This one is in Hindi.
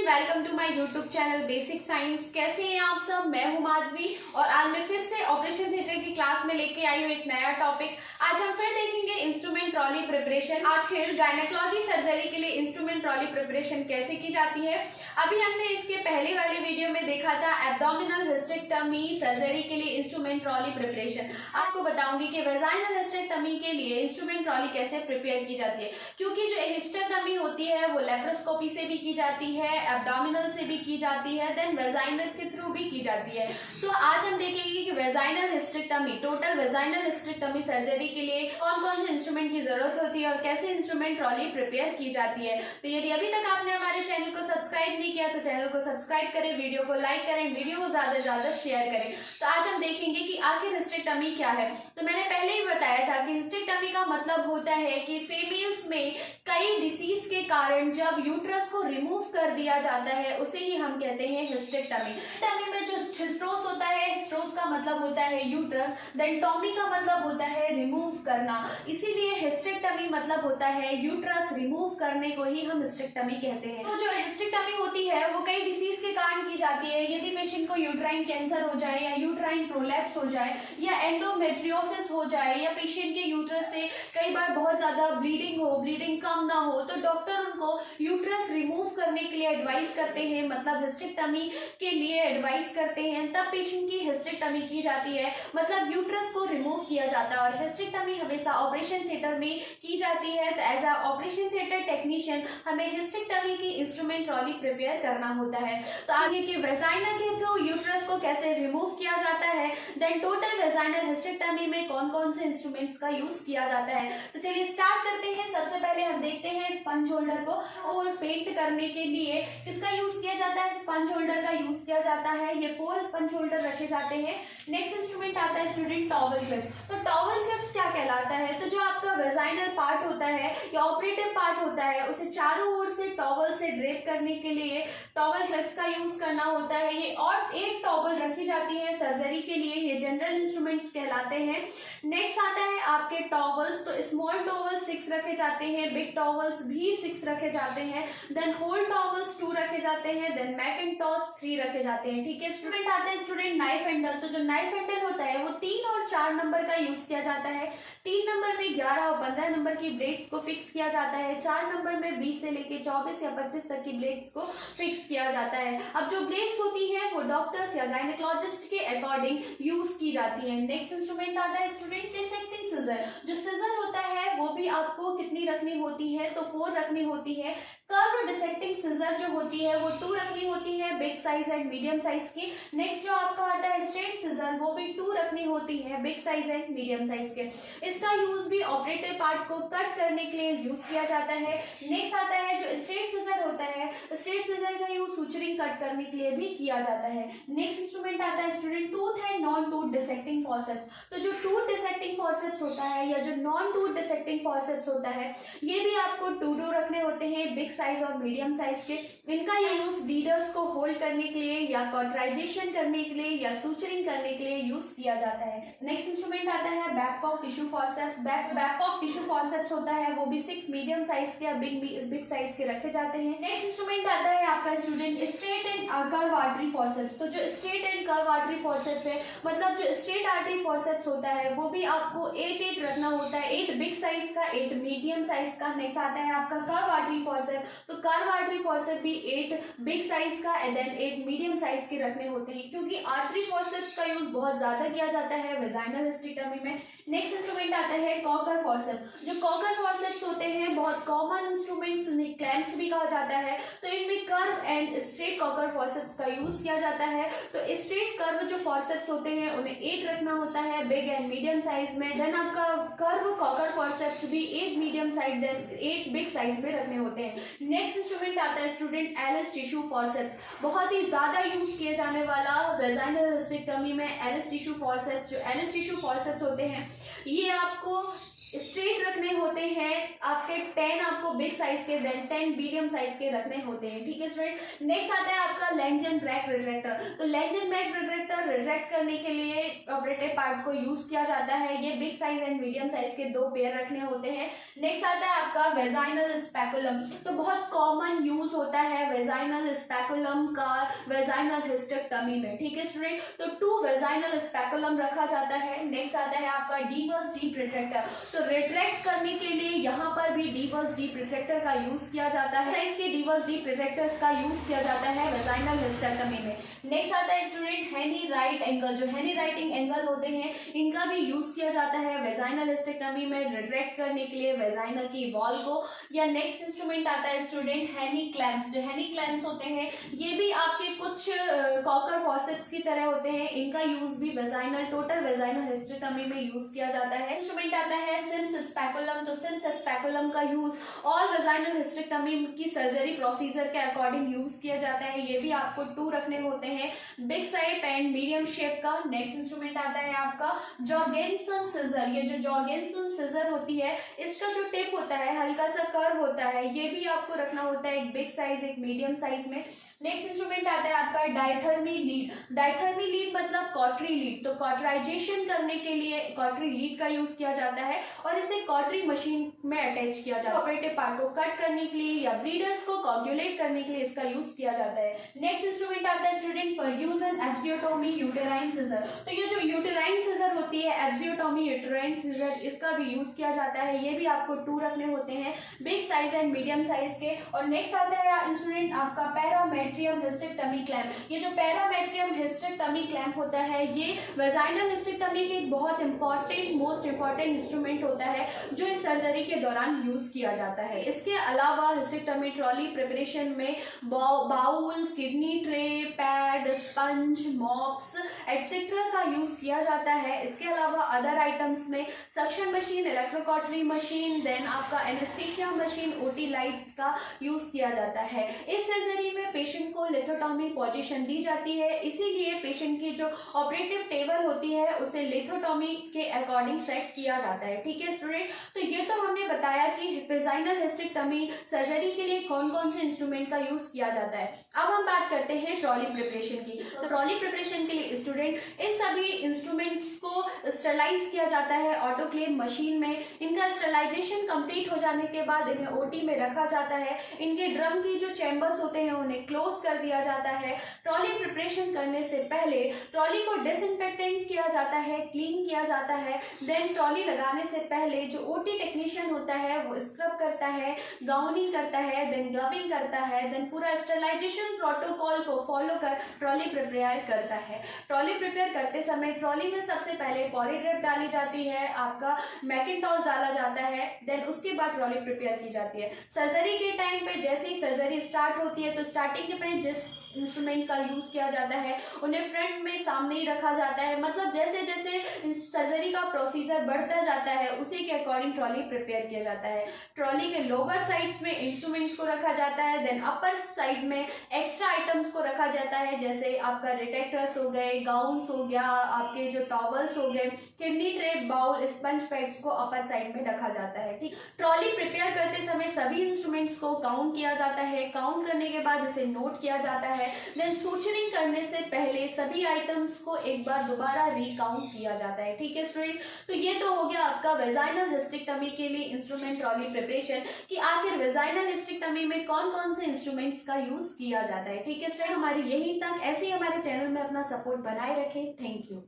Welcome to my YouTube channel basic science. कैसे हैं आप सब? मैं हूं माधवी और आज मैं फिर से ऑपरेशन थिएटर की क्लास में लेके आई हूं एक नया टॉपिक। आज हम फिर देखेंगे इंस्ट्रूमेंट ट्रॉली प्रिपरेशन। आखिर गायनेकोलॉजी सर्जरी के लिए इंस्ट्रूमेंट ट्रॉली प्रिपरेशन कैसे की जाती है। अभी हमने इसके पहले वाले वीडियो में देखा था एब्डोमिनल हिस्टेक्टमी सर्जरी के लिए इंस्ट्रूमेंट ट्रॉली प्रिपरेशन। आपको बताऊंगी कि वेजाइनल हिस्टेक्टमी के लिए इंस्ट्रूमेंट ट्रॉली कैसे प्रिपेयर की जाती है, क्योंकि जो हिस्टेक्टमी होती है वो लेप्रोस्कोपी से भी की जाती है, एब्डोमिनल से भी की जाती है, देन वेजाइनल के थ्रू भी की जाती है। तो आज हम देखेंगे कि vaginal hysterectomy, total vaginal hysterectomy surgery के लिए कौन कौन से इंस्ट्रूमेंट की जरूरत होती है और कैसे इंस्ट्रूमेंट ट्रॉली प्रिपेयर की जाती है। तो यदि अभी तक आपने हमारे चैनल को सब्सक्राइब नहीं किया तो चैनल को सब्सक्राइब करें, वीडियो को लाइक करें, वीडियो को ज्यादा से ज्यादा शेयर करें। तो आज हम देखेंगे कि आखिर हिस्टेक्टमी क्या है। तो मैंने पहले ही बताया था कि हिस्टेक्टमी का मतलब होता है कि फीमेल्स में कई डिसीज के कारण जब यूट्रस को रिमूव कर दिया जाता है उसे ही हम कहते हैं हिस्टेक्टमी। हिस्टेक्टमी में जो हिस्ट्रोस होता है, हिस्ट्रोस का मतलब होता है यूट्रस, देन टॉमी का मतलब होता है रिमूव करना, इसीलिए हिस्टेक्टमी मतलब होता है यूट्रस रिमूव करने को ही हम हिस्टेक्टमी कहते हैं। तो जो हिस्टेक्टमी होती है वो कई डिसीज के कारण की जाती है। यदि पेशेंट को यूट्राइन कैंसर हो जाए या यूट्राइन प्रोलैप्स हो जाए या एंडोमेट्रियोसिस हो जाए या पेशेंट के यूट्रस से कई बार बहुत ज्यादा ब्लीडिंग हो, ब्लीडिंग कम ना हो, तो डॉक्टर उनको यूट्रस रिमूव करने के लिए एडवाइस करते हैं, मतलब हिस्टेक्टमी के लिए एडवाइस करते हैं, तब पेशेंट की हिस्टेक्टमी की जाती है, मतलब यूट्रस को रिमूव किया जाता है। और हिस्टेक्टमी हमेशा ऑपरेशन थिएटर में की जाती है। तो as a operation theatre technician हमें हिस्टेक्टमी की इंस्ट्रूमेंट ट्रॉली प्रिपेयर करना होता है। तो आगे के वेजाइनल के थ्रू यूट्रस को कैसे रिमूव किया जाता है, देन टोटल वेजाइनल हिस्टेक्टमी में कौन कौन से इंस्ट्रूमेंट्स का यूज किया जाता है। तो चलिए स्टार्ट करते हैं। सबसे पहले हम देखते हैं स्पंज होल्डर को, और पेंट करने के लिए किसका यूज किया जाता है, स्पंज होल्डर का यूज किया जाता है। ये 4 स्पंज होल्डर रखे जाते हैं। नेक्स्ट इंस्ट्रूमेंट आता है स्टूडेंट टॉवल क्लिप्स। तो टॉवल क्लिप्स क्या कहलाता है, तो जो आपका वेजाइनल पार्ट होता है या ऑपरेटिव पार्ट होता है उसे चारों ओर से टॉवल से ड्रेप करने के लिए टॉवल क्लिप्स का यूज करना होता है। ये और एक टॉवल रखी जाती है सर्जरी के लिए, ये जनरल इंस्ट्रूमेंट्स कहलाते हैं। नेक्स्ट आता है आपके टॉवल्स। तो स्मॉल टॉवल 6 रखे जाते हैं, बिग टॉवल्स भी 6 रखे जाते हैं, देन होल टॉवल्स 2 रखे जाते हैं, देन मैकिंटॉश 3 रखे जाते हैं। ठीक है, स्टूडेंट आता है स्टूडेंट नाइफ हैंडल। तो जो नाइफ हैंडल होता है वो 3 और 4 नंबर का यूज किया जाता है। 3 नंबर में 11 और 15 नंबर की ब्लेड्स को फिक्स किया जाता है, 4 नंबर में 20 से लेके 24 या 25 तक की ब्लेड्स को फिक्स किया जाता है। अब जो ब्लेड्स होती है वो डॉक्टर्स या गायनेकोलॉजिस्ट के अकॉर्डिंग यूज की जाती है। नेक्स्ट इंस्ट्रूमेंट आता है स्टूडेंट डिसेक्टिंग सिजर। जो सिजर होता है वो भी आपको कितनी रखनी होती है, तो 4 रखनी होती है। कर्व डिसेक्टिंग सिजर जो होती है वो 2 रखनी होती है, big size and medium size की। नेक्स्ट जो आपका आता है स्ट्रेट सिजर, वो भी 2 रखनी होती है, big size and medium size के। इसका यूज भी ऑपरेटिव पार्ट को कट करने के लिए यूज किया जाता है। नेक्स्ट आता है जो स्ट्रेट सिजर होता है, स्ट्रेट सिजर का यूज सुचरिंग कट करने के लिए भी किया जाता है। नेक्स्ट इंस्ट्रूमेंट आता है student tooth and non tooth dissecting forceps. तो जो टूथ डिसेक्टिंग फॉरसेप्स होता है या जो नॉन टूथ डिसेक्टिंग फॉरसेप्स होता है ये भी आपको 2 रखने होते हैं, बिग साइज और मीडियम साइज के। इनका यूज ब्लीडर्स को होल्ड करने के लिए या कॉन्ट्राइजेशन करने के लिए या सूचरिंग करने के लिए यूज किया जाता है। नेक्स्ट इंस्ट्रूमेंट आता है बैककॉक टिश्यू फॉरसेप्स। बैककॉक टिश्यू फॉरसेप्स होता है वो भी 6 मीडियम साइज के या बिग साइज के रखे जाते हैं। नेक्स्ट इंस्ट्रूमेंट आता है आपका student straight and curve artery forceps. तो जो straight and curve artery forceps है, मतलब जो स्ट्रेट आर्टरी फॉरसेप्स होता है वो भी आपको 8 रखना होता है, 8 बिग साइज का, 8 मीडियम साइज का। नेक्स्ट आता है आपका कर्व आर्टरी फॉरसेप्स। तो कर्व आर्टरी फॉरसेप्स भी 8 बिग साइज का एंड देन 8 मीडियम साइज के रखने होते हैं, क्योंकि आर्टरी फॉरसेप्स का यूज बहुत ज्यादा किया जाता है वेजाइनल हिस्टेक्टमी में। नेक्स्ट इंस्ट्रूमेंट आता है कॉकर फॉरसेप्स। जो कॉकर फॉरसेप्स होते हैं बहुत कॉमन इंस्ट्रूमेंट्स, क्लैंप्स भी कहा जाता है। तो इनमें curve and straight cocker forceps का यूज किया जाता है। तो स्ट्रेट कर्व जो फॉरसेप्स होते हैं उन्हें 8 रखना होता है, बिग एंड मीडियम साइज में। देन आपका कर्व कॉकर फॉरसेप्स भी 8 medium size then 8 big size में रखने होते हैं। नेक्स्ट इंस्ट्रूमेंट आता है स्टूडेंट एलिस टिश्यू फॉरसेप्स। बहुत ही ज्यादा यूज किए जाने वाला वेजाइनल हिस्टेक्टमी में एलिस टिश्यू फॉरसेप्स। जो एलिस टिश्यू फॉरसेप्स होते हैं ये आपको स्ट्रेट रखने होते हैं आपके 10 आपको बिग साइज के, देन 10 मीडियम साइज के रखने होते हैं। ठीक है स्टूडेंट, नेक्स्ट आता है आपका लेंज एंड बैक रिट्रैक्टर। तो length and back retractor retract करने के लिए ऑपरेटिव पार्ट को यूज किया जाता है। ये big size and medium size के 2 पेयर रखने होते हैं। नेक्स्ट आता है आपका वेजाइनल स्पेकुलम। तो बहुत कॉमन यूज होता है वेजाइनल स्पेकुलम का वेजाइनल हिस्टेक्टमी में। ठीक है स्टूडेंट, तो 2 वेजाइनल स्पेकुलम रखा जाता है। नेक्स्ट आता है आपका डीवर्स डीप रिट्रैक्टर। तो रिट्रैक्ट करने के लिए यहाँ पर भी डीवर्स डीप रिट्रैक्टर का यूज किया जाता है। इसके डीवर्स डीप रिट्रैक्टर्स का यूज किया जाता है वेजाइनल हिस्टेक्टमी में। नेक्स्ट आता है स्टूडेंट हेनी राइट एंगल। जो हेनी राइटिंग एंगल होते हैं इनका भी यूज किया जाता है वेजाइनल हिस्टेक्टमी में रिट्रैक्ट करने के लिए वेजाइनल की वॉल को। या नेक्स्ट इंस्ट्रूमेंट आता है स्टूडेंट हेनी क्लैम्प्स। जो हेनी क्लैम्प्स होते हैं ये भी आपके कुछ कॉकर फॉसेप्स की तरह होते हैं, इनका यूज भी वेजाइनल टोटल वेजाइनल हिस्टेक्टमी में यूज किया जाता है। इंस्ट्रूमेंट आता है सिम्स स्पेकुलम। तो सिम्स स्पेकुलम का यूज ऑल वेजाइनल हिस्टेक्टमी की सर्जरी प्रोसीजर के अकॉर्डिंग यूज किया जाता है। ये भी आपको 2 रखने होते हैं, big size and medium shape का। नेक्स्ट इंस्ट्रूमेंट आता है आपका जॉर्गेनसन सिजर। ये जो जॉर्गेनसन सिजर होती है इसका जो टिप होता है हल्का सा कर्व होता है, ये भी आपको रखना होता है एक बिग साइज एक मीडियम साइज में। नेक्स्ट इंस्ट्रूमेंट आता है आपका डायथर्मी लीड। डायथर्मी लीड मतलब कॉटरी लीड। तो कॉटराइजेशन करने के लिए कॉटरी लीड का यूज किया जाता है और इसे कॉटरी मशीन में अटैच किया जाता है। ऑपरेटिव पार्ट को कट करने के लिए या ब्रीडर्स को कोगुलेट करने के लिए इसका यूज किया जाता है। नेक्स्ट इंस्ट्रूमेंट आता है स्टूडेंट परफ्यूजन एब्जियोटोमी यूटेराइन सिजर। तो ये जो यूटेराइन सिजर होती है एब्जियोटोमी यूटेराइन सिजर, इसका भी यूज किया जाता है। ये भी आपको 2 रखने होते हैं, big size and medium size के। और नेक्स्ट आता है स्टूडेंट आपका पैरामेट्रियम हिस्टेक्टमी क्लैंप। ये जो पैरामेट्रियम हिस्टेक्टमी क्लैंप होता है ये वेजाइनल हिस्टेक्टमी के बहुत इंपॉर्टेंट मोस्ट इंपॉर्टेंट इंस्ट्रूमेंट होता है जो इस सर्जरी के दौरान यूज किया जाता है। इसके अलावा हिस्टेक्टमी ट्रॉली प्रिपरेशन में bowl, kidney tray, pad, sponge, mops etcetera का यूज किया जाता है। इसके अलावा अदर आइटम्स में suction machine, electrocautery machine, then आपका एनेस्थीसिया मशीन, ओटी लाइट्स का यूज किया जाता है। इस सर्जरी में पेशेंट को लिथोटॉमी पोजीशन दी जाती है, इसीलिए पेशेंट की जो ऑपरेटिव टेबल होती है उसे लिथोटॉमी के अकॉर्डिंग सेट किया जाता है। ठीक है स्टूडेंट, तो ये तो हमने बताया कि वेजाइनल हिस्टेक्टमी सर्जरी के लिए कौन कौन से इंस्ट्रूमेंट का यूज किया जाता है। अब हम बात करते हैं ट्रॉली प्रिपरेशन की। तो ट्रॉली प्रिपरेशन के लिए स्टूडेंट इन सभी इंस्ट्रूमेंट्स को स्टरलाइज किया जाता है ऑटोक्लेव मशीन में। इनका स्टरलाइजेशन कंप्लीट हो जाने के बाद इन्हें ओटी में रखा जाता है। इनके ड्रम की जो चैम्बर्स होते हैं उन्हें क्लोज कर दिया जाता है। ट्रॉली प्रिपरेशन करने से पहले ट्रॉली को डिसइंफेक्टेंट किया जाता है, क्लीन किया जाता है। देन ट्रॉली लगाने से पहले जो ओटी टेक्नीशियन होता है वो स्क्रब करता है, गाउनिंग करता है, देन ग्लविंग करता है, देन पूरा स्टरलाइजेशन प्रोटोकॉल को फॉलो कर ट्रॉली प्रिपेयर करता है। ट्रॉली प्रिपेयर करते समय ट्रॉली में सबसे पहले पॉलीड्रिप डाली जाती है, आपका मैकिंटॉश डाला जाता है, देन उसके बाद ट्रॉली प्रिपेयर की जाती है। सर्जरी के टाइम पे जैसे ही सर्जरी स्टार्ट होती है तो स्टार्टिंग के पे जिस इंस्ट्रूमेंट का यूज किया जाता है उन्हें फ्रंट में सामने ही रखा जाता है। मतलब जैसे जैसे सर्जरी का प्रोसीजर बढ़ता जाता है उसी के अकॉर्डिंग ट्रॉली प्रिपेयर किया जाता है। ट्रॉली के लोअर साइड्स में इंस्ट्रूमेंट्स को रखा जाता है, देन अपर साइड में एक्स्ट्रा आइटम्स को रखा जाता है, जैसे आपका रिटेक्टर्स हो गए, गाउन्स हो गया, आपके जो टॉवल्स हो गए, kidney tray, bowl, sponge pads को अपर साइड में रखा जाता है। ठीक, ट्रॉली प्रिपेयर करते समय सभी इंस्ट्रूमेंट्स को काउंट किया जाता है। काउंट करने के बाद इसे नोट किया जाता है। देन सूचरिंग करने से पहले सभी आइटम्स को एक बार दोबारा रिकाउंट किया जाता है। ठीक है स्टूडेंट, तो ये तो हो गया आपका वेजाइनल हिस्टेक्टमी के लिए इंस्ट्रूमेंट ट्रॉली प्रिपरेशन कि आखिर वेजाइनल हिस्टेक्टमी में कौन कौन से इंस्ट्रूमेंट्स का यूज किया जाता है। ठीक है स्टूडेंट, हमारी यहीं तक। ऐसे ही हमारे चैनल में अपना सपोर्ट बनाए रखें। Thank you.